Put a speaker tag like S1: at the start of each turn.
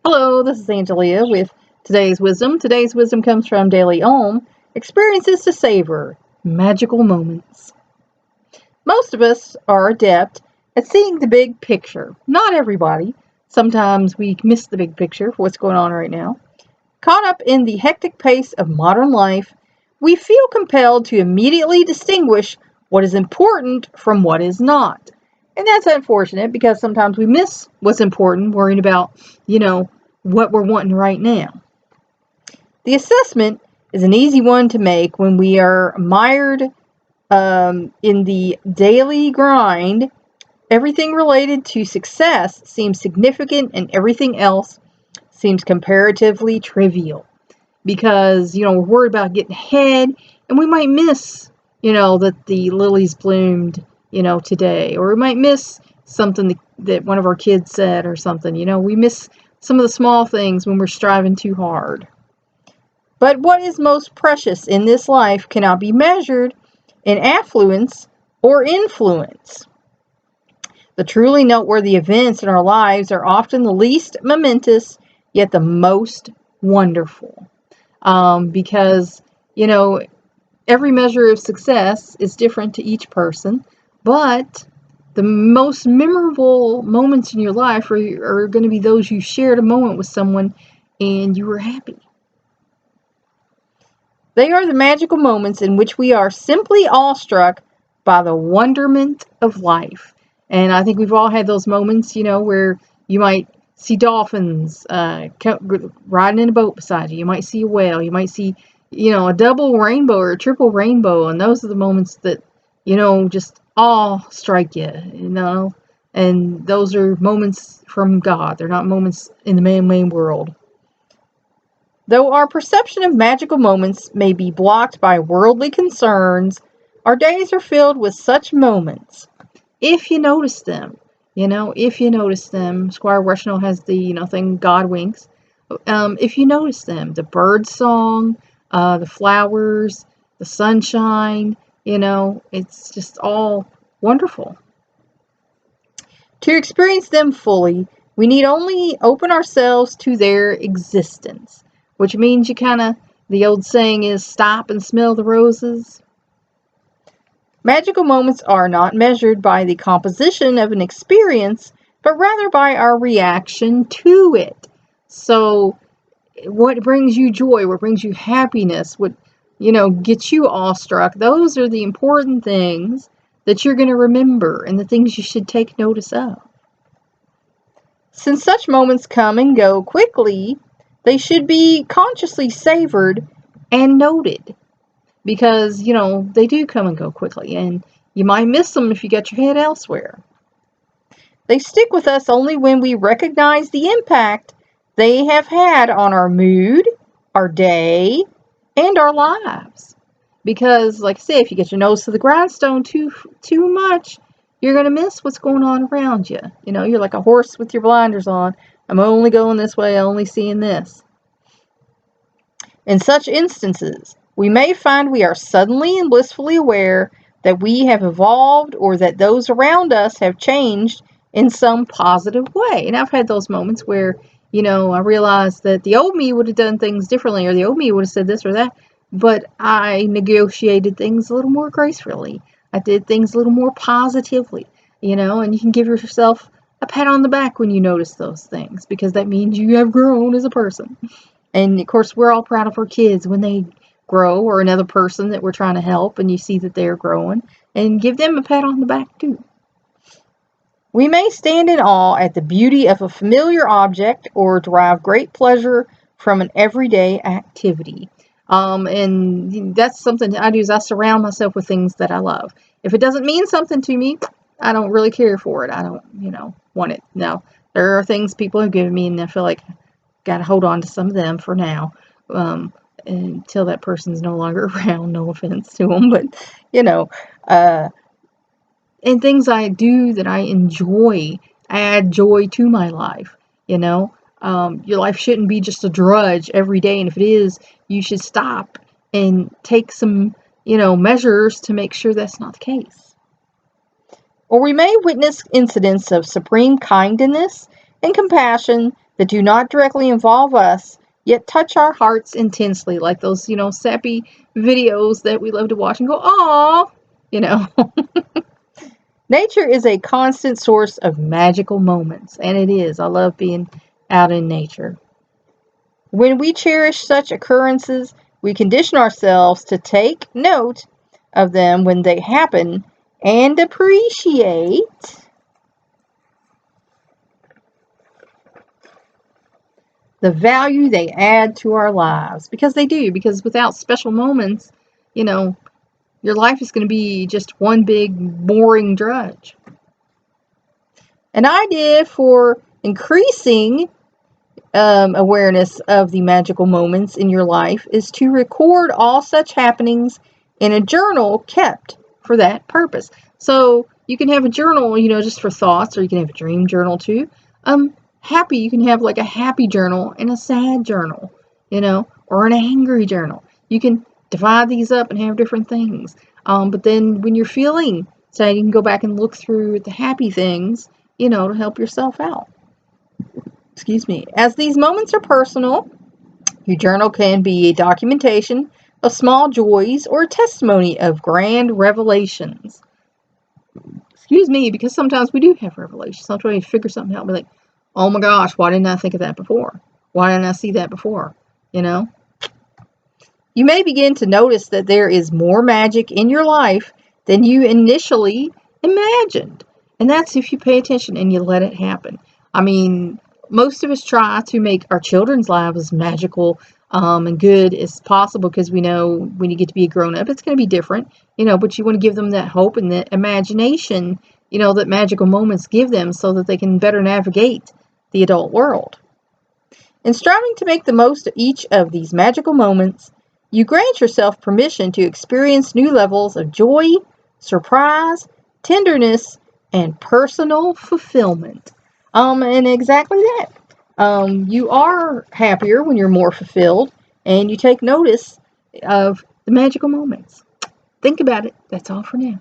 S1: Hello, this is Angelia with today's wisdom. Today's wisdom comes from Daily Ohm. Experiences to savor, magical moments. Most of us are adept at seeing the big picture. Not everybody. Sometimes we miss the big picture for what's going on right now. Caught up in the hectic pace of modern life, we feel compelled to immediately distinguish what is important from what is not. And that's unfortunate because sometimes we miss what's important worrying about, what we're wanting right now. The assessment is an easy one to make when we are mired in the daily grind. Everything related to success seems significant and everything else seems comparatively trivial because, we're worried about getting ahead and we might miss, that the lilies bloomed, today, or we might miss something that one of our kids said or something. We miss some of the small things when we're striving too hard. But what is most precious in this life cannot be measured in affluence or influence. The truly noteworthy events in our lives are often the least momentous, yet the most wonderful. Because, every measure of success is different to each person, but the most memorable moments in your life are going to be those you shared a moment with someone and you were happy. They are the magical moments in which we are simply awestruck by the wonderment of life. And I think we've all had those moments, where you might see dolphins riding in a boat beside you. You might see a whale. You might see, a double rainbow or a triple rainbow. And those are the moments that, just all strike you, And those are moments from God. They're not moments in the man-made world. Though our perception of magical moments may be blocked by worldly concerns, our days are filled with such moments. If you notice them, Squire Rushnell has the, thing, God winks. If you notice them, the bird song, the flowers, the sunshine, it's just all wonderful. To experience them fully, we need only open ourselves to their existence, which means the old saying is stop and smell the roses. Magical moments are not measured by the composition of an experience, but rather by our reaction to it. So, what brings you joy, what brings you happiness, what, gets you awestruck, those are the important things that you're going to remember and the things you should take notice of. Since such moments come and go quickly, they should be consciously savored and noted. Because, they do come and go quickly, and you might miss them if you get your head elsewhere. They stick with us only when we recognize the impact they have had on our mood, our day, and our lives. Because, like I say, if you get your nose to the grindstone too much, you're going to miss what's going on around you. You're like a horse with your blinders on. I'm only going this way, only seeing this. In such instances, we may find we are suddenly and blissfully aware that we have evolved or that those around us have changed in some positive way. And I've had those moments where, I realized that the old me would have done things differently, or the old me would have said this or that, but I negotiated things a little more gracefully. I did things a little more positively, and you can give yourself a pat on the back when you notice those things, because that means you have grown as a person. And of course, we're all proud of our kids when they grow, or another person that we're trying to help and you see that they're growing, and give them a pat on the back too. We may stand in awe at the beauty of a familiar object or derive great pleasure from an everyday activity. And that's something that I do, is I surround myself with things that I love. If it doesn't mean something to me, I don't really care for it. I don't, want it. Now, there are things people have given me and I feel like got to hold on to some of them for now. Until that person's no longer around, no offense to them, but, and things I do that I enjoy add joy to my life, your life shouldn't be just a drudge every day, and if it is, you should stop and take some, measures to make sure that's not the case. Or we may witness incidents of supreme kindness and compassion that do not directly involve us, yet touch our hearts intensely, like those, sappy videos that we love to watch and go, "Aw," you know. Nature is a constant source of magical moments, and it is. I love being out in nature. When we cherish such occurrences, we condition ourselves to take note of them when they happen and appreciate the value they add to our lives. Because they do, because without special moments, you know, your life is going to be just one big boring drudge. An idea for increasing awareness of the magical moments in your life is to record all such happenings in a journal kept for that purpose. So you can have a journal, just for thoughts, or you can have a dream journal too. Happy, you can have like a happy journal and a sad journal, or an angry journal. You can divide these up and have different things. But then when you're feeling sad, you can go back and look through the happy things, to help yourself out. Excuse me. As these moments are personal, your journal can be a documentation of small joys or a testimony of grand revelations. Excuse me, because sometimes we do have revelations. Sometimes we figure something out and we're like, oh my gosh, why didn't I think of that before? Why didn't I see that before? You may begin to notice that there is more magic in your life than you initially imagined. And that's if you pay attention and you let it happen. I mean, most of us try to make our children's lives as magical and good as possible, because we know when you get to be a grown-up, it's going to be different, but you want to give them that hope and that imagination, that magical moments give them, so that they can better navigate the adult world. In striving to make the most of each of these magical moments, you grant yourself permission to experience new levels of joy, surprise, tenderness, and personal fulfillment. And exactly that. You are happier when you're more fulfilled, and you take notice of the magical moments. Think about it. That's all for now.